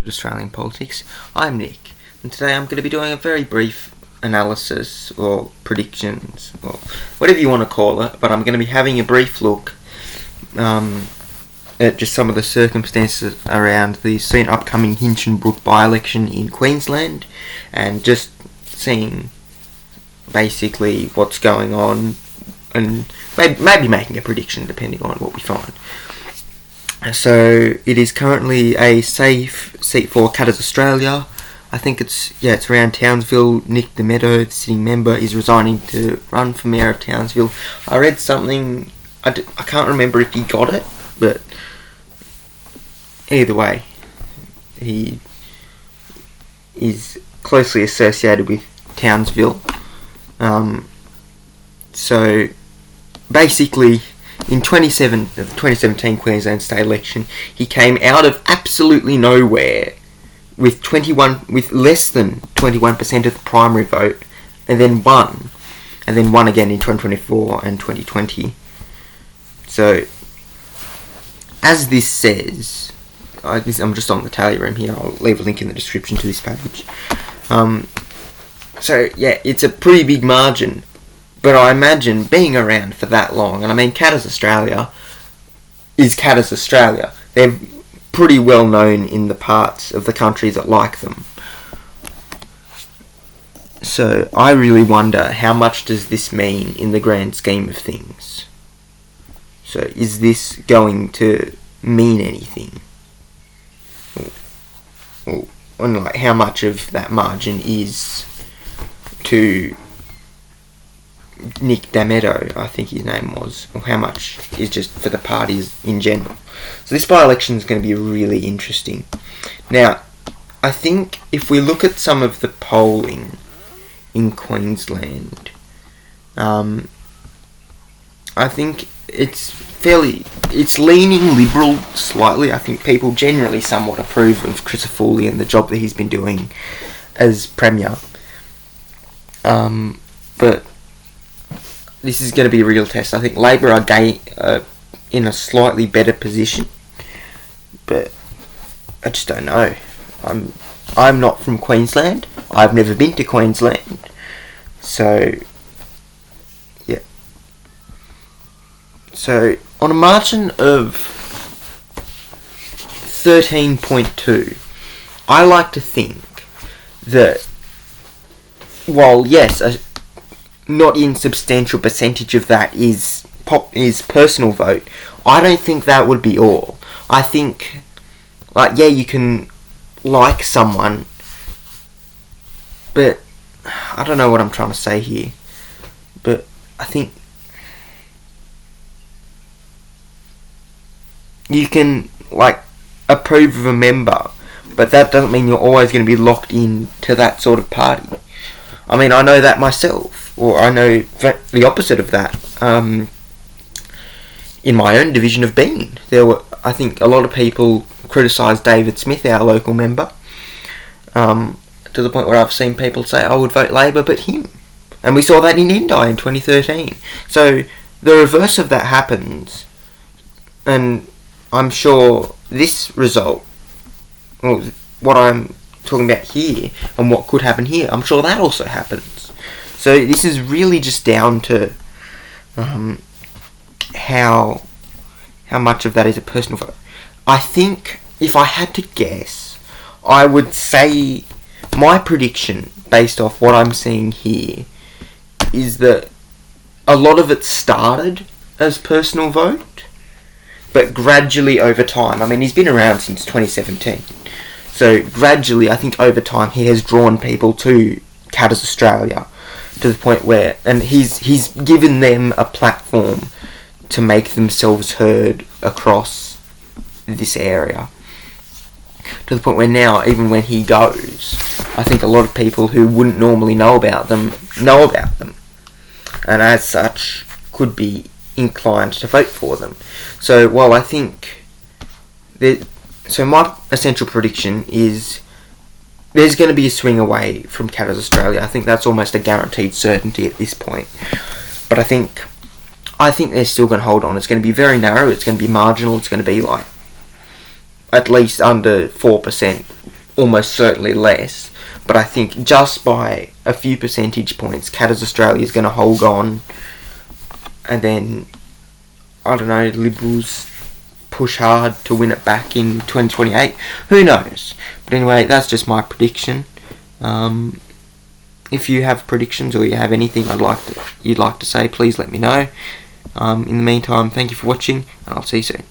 to Australian politics. I'm Nick, and today I'm going to be doing a very brief analysis or predictions or whatever you want to call it, but I'm going to be having a brief look at just some of the circumstances around the soon upcoming Hinchinbrook By-Election in Queensland, and just seeing basically what's going on and maybe making a prediction depending on what we find. So it is currently a safe seat for Katters Australia. I think it's around Townsville. Nick DeMeadow, the sitting member, is resigning to run for mayor of Townsville. I read something, I can't remember if he got it, but either way, he is closely associated with Townsville. So basically, in the 2017 Queensland state election, he came out of absolutely nowhere with less than 21% of the primary vote, and then won again in 2024 and 2020. So, as this says, I'm just on the tally room here. I'll leave a link in the description to this page. So yeah, it's a pretty big margin. But I imagine being around for that long, and I mean, Katters Australia is Katters Australia. They're pretty well known in the parts of the country that like them. So I really wonder, how much does this mean in the grand scheme of things? So is this going to mean anything? And like, how much of that margin is to Nick DeMeadow, I think his name was, or how much is just for the parties in general. So this by-election is going to be really interesting. Now, I think if we look at some of the polling in Queensland, I think it's leaning Liberal slightly. I think people generally somewhat approve of Chris Foley and the job that he's been doing as Premier. But this is going to be a real test. I think Labor are in a slightly better position, but I just don't know. I'm not from Queensland. I've never been to Queensland, so yeah. So on a margin of 13.2, I like to think that while yes, not insubstantial percentage of that is personal vote, I don't think that would be all. I think, you can like someone, but I don't know what I'm trying to say here, but I think you can approve of a member, but that doesn't mean you're always going to be locked in to that sort of party. I mean, I know that myself. Or I know the opposite of that. In my own division of Bean, I think a lot of people criticised David Smith, our local member, to the point where I've seen people say I would vote Labor but him. And we saw that in Indi in 2013. So the reverse of that happens, and I'm sure this result, well, what I'm talking about here and what could happen here, I'm sure that also happens. So this is really just down to how much of that is a personal vote. I think if I had to guess, I would say my prediction, based off what I'm seeing here, is that a lot of it started as personal vote, but gradually over time, I mean, he's been around since 2017, so gradually, I think over time, he has drawn people to Katters Australia, to the point where, and he's given them a platform to make themselves heard across this area, to the point where now, even when he goes, I think a lot of people who wouldn't normally know about them, and as such could be inclined to vote for them. So while I think my essential prediction is there's going to be a swing away from Katters Australia. I think that's almost a guaranteed certainty at this point. But I think they're still going to hold on. It's going to be very narrow. It's going to be marginal. It's going to be at least under 4%. almost certainly less. But I think just by a few percentage points, Katters Australia is going to hold on, and then, I don't know, Liberals push hard to win it back in 2028. Who knows? But anyway, that's just my prediction. If you have predictions or you have anything you'd like to say, please let me know. In the meantime, thank you for watching, and I'll see you soon.